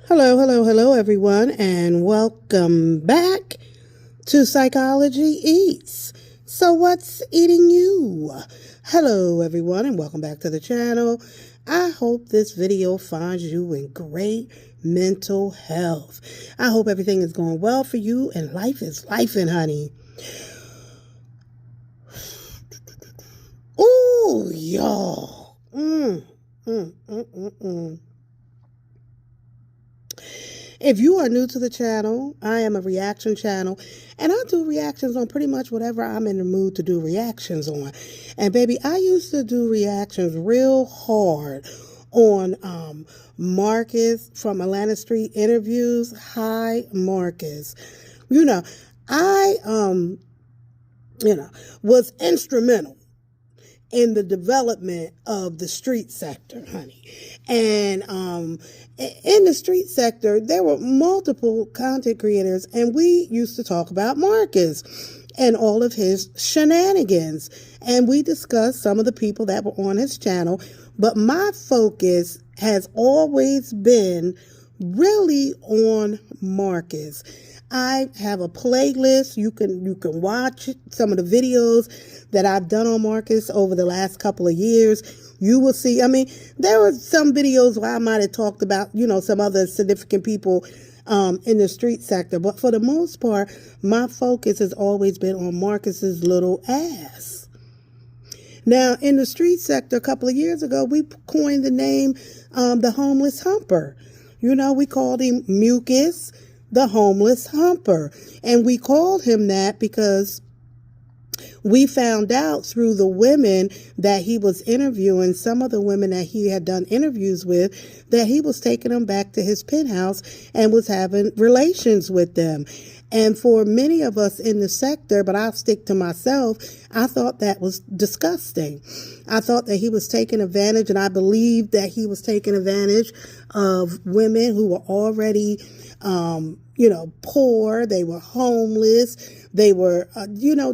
Hello, hello, hello, everyone, and welcome back to Psychology Eats. So, what's eating you? Hello, everyone, and welcome back to the channel. I hope this video finds you in great mental health. I hope everything is going well for you and life is lifing, honey. Ooh, y'all. If you are new to the channel, I am a reaction channel, and I do reactions on pretty much whatever I'm in the mood to do reactions on. And baby, I used to do reactions real hard on Marcus from Atlanta Street Interviews. Hi, Marcus. You know, I was instrumental in the development of the street sector, honey. And in the street sector, there were multiple content creators, and we used to talk about Marcus and all of his shenanigans. And we discussed some of the people that were on his channel. But my focus has always been really on Marcus. I have a playlist. You can watch some of the videos that I've done on Marcus over the last couple of years. You will see, there were some videos where I might have talked about, some other significant people in the street sector. But for the most part, my focus has always been on Marcus's little ass. Now, in the street sector, a couple of years ago, we coined the name the homeless humper. We called him Mucus, the homeless humper. And we called him that because we found out through the women that he was interviewing, some of the women that he had done interviews with, that he was taking them back to his penthouse and was having relations with them. And for many of us in the sector, but I'll stick to myself, I thought that was disgusting. I thought that he was taking advantage, and I believed that he was taking advantage of women who were already poor. They were homeless. They were,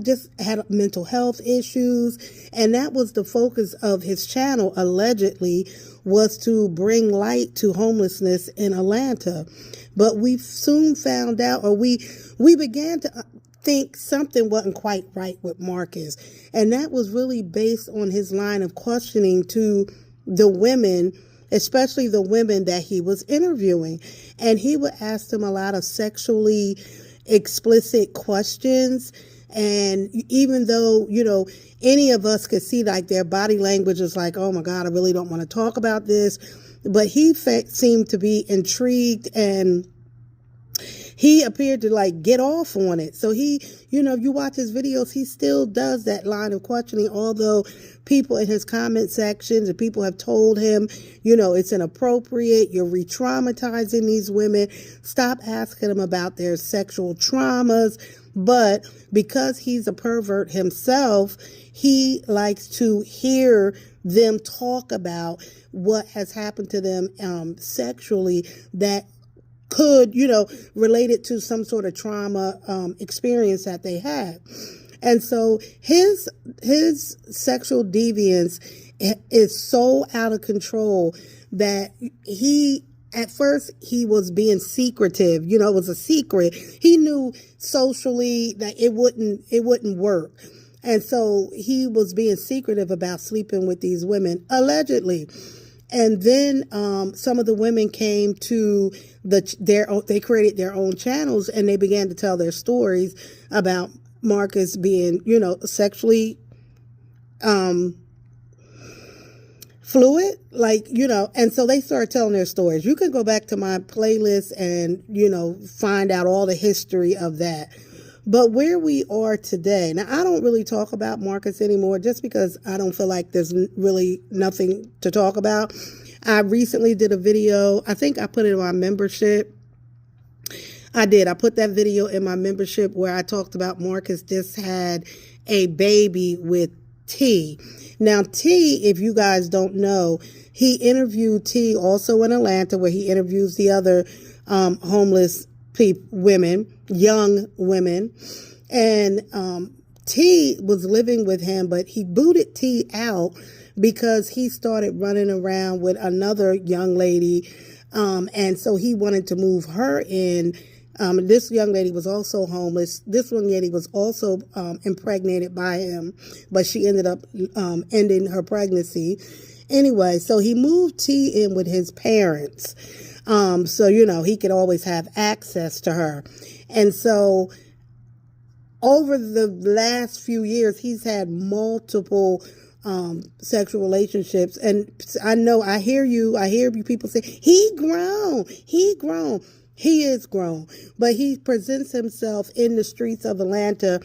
just had mental health issues. And that was the focus of his channel, allegedly, was to bring light to homelessness in Atlanta. But we soon found out, or we began to think something wasn't quite right with Marcus. And that was really based on his line of questioning to the women, especially the women that he was interviewing. And he would ask them a lot of sexually explicit questions. And even though, any of us could see like their body language is like, oh my God, I really don't want to talk about this. But he seemed to be intrigued, and he appeared to like get off on it. So he, if you watch his videos, he still does that line of questioning, although people in his comment sections and people have told him, it's inappropriate. You're re-traumatizing these women. Stop asking them about their sexual traumas. But because he's a pervert himself, he likes to hear them talk about what has happened to them sexually that could, relate it to some sort of trauma experience that they had. And so his sexual deviance is so out of control that at first he was being secretive. It was a secret. He knew socially that it wouldn't work. And so he was being secretive about sleeping with these women, allegedly. And then some of the women came to they created their own channels, and they began to tell their stories about Marcus being, sexually fluid, and so they started telling their stories. You can go back to my playlist and, find out all the history of that. But where we are today, now I don't really talk about Marcus anymore just because I don't feel like there's really nothing to talk about. I recently did a video. I think I put it in my membership. I did. I put that video in my membership where I talked about Marcus just had a baby with T. Now, T, if you guys don't know, he interviewed T also in Atlanta, where he interviews the other homeless women, young women. And T was living with him, but he booted T out because he started running around with another young lady And so he wanted to move her in. This young lady was also homeless. This young lady was also impregnated by him, but she ended up ending her pregnancy. Anyway, so he moved T in with his parents. So, he could always have access to her. And so over the last few years, he's had multiple sexual relationships. And I hear you people say, he grown. He is grown, but he presents himself in the streets of Atlanta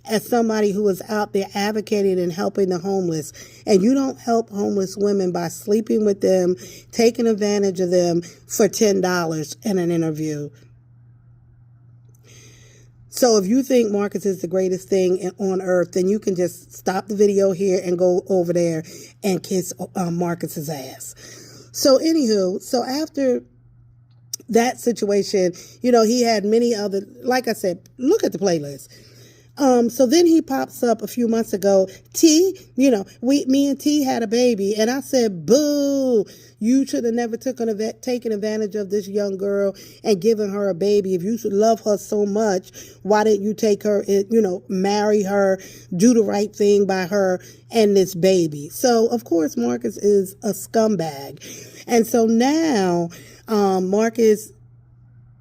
as somebody who is out there advocating and helping the homeless. And you don't help homeless women by sleeping with them, taking advantage of them for $10 in an interview. So if you think Marcus is the greatest thing on earth, then you can just stop the video here and go over there and kiss Marcus's ass. So anywho, so after that situation, he had many other, like I said, look at the playlist. So then he pops up a few months ago. T, me and T had a baby, and I said, boo, you should have never taken advantage of this young girl and given her a baby. If you should love her so much, why didn't you take her, marry her, do the right thing by her and this baby? So, of course, Marcus is a scumbag. And so now, Marcus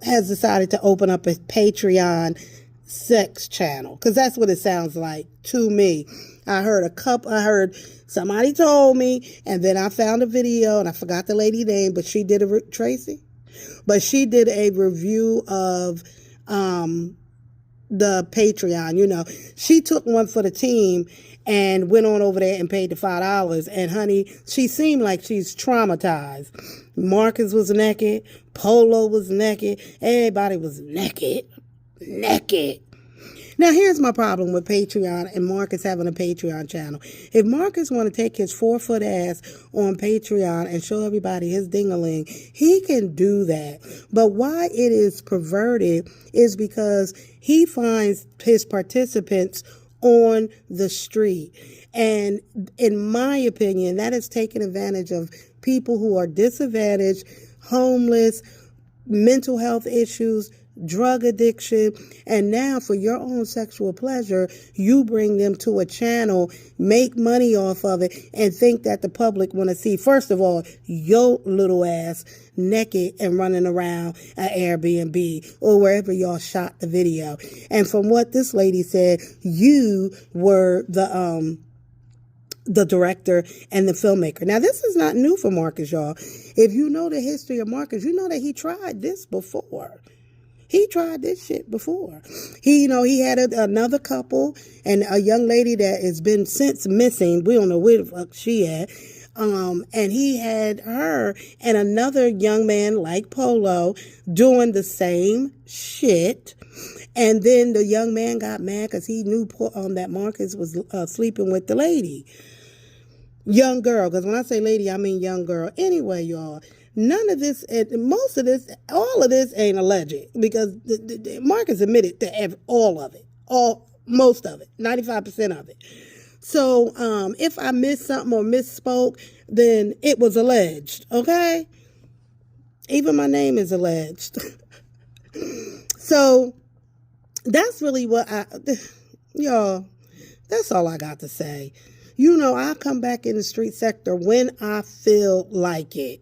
has decided to open up a Patreon sex channel, because that's what it sounds like to me. I heard somebody told me, and then I found a video, and I forgot the lady name, but she did Tracy, but she did a review of the Patreon. She took one for the team and went on over there and paid the $5. And honey, she seemed like she's traumatized. Marcus was naked, Polo was naked, everybody was naked. Now, here's my problem with Patreon and Marcus having a Patreon channel. If Marcus want to take his 4-foot ass on Patreon and show everybody his ding-a-ling, he can do that. But why it is perverted is because he finds his participants on the street. And in my opinion, that is taking advantage of people who are disadvantaged, homeless, mental health issues, drug addiction, and now for your own sexual pleasure, you bring them to a channel, make money off of it, and think that the public want to see, first of all, your little ass naked and running around at Airbnb or wherever y'all shot the video. And from what this lady said, you were the director and the filmmaker. Now, this is not new for Marcus, y'all. If you know the history of Marcus, you know that he tried this before. He tried this shit before. He had another couple and a young lady that has been since missing. We don't know where the fuck she at. And he had her and another young man like Polo doing the same shit. And then the young man got mad because he knew that Marcus was sleeping with the lady. Young girl, because when I say lady, I mean young girl. Anyway, y'all, none of this, most of this, all of this ain't alleged, because Marcus admitted to all of it, most of it, 95% of it. So if I missed something or misspoke, then it was alleged, okay? Even my name is alleged. So that's really what y'all, that's all I got to say. I come back in the street sector when I feel like it.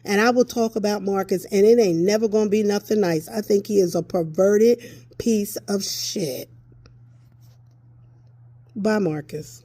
And I will talk about Marcus, and it ain't never going to be nothing nice. I think he is a perverted piece of shit. Bye, Marcus.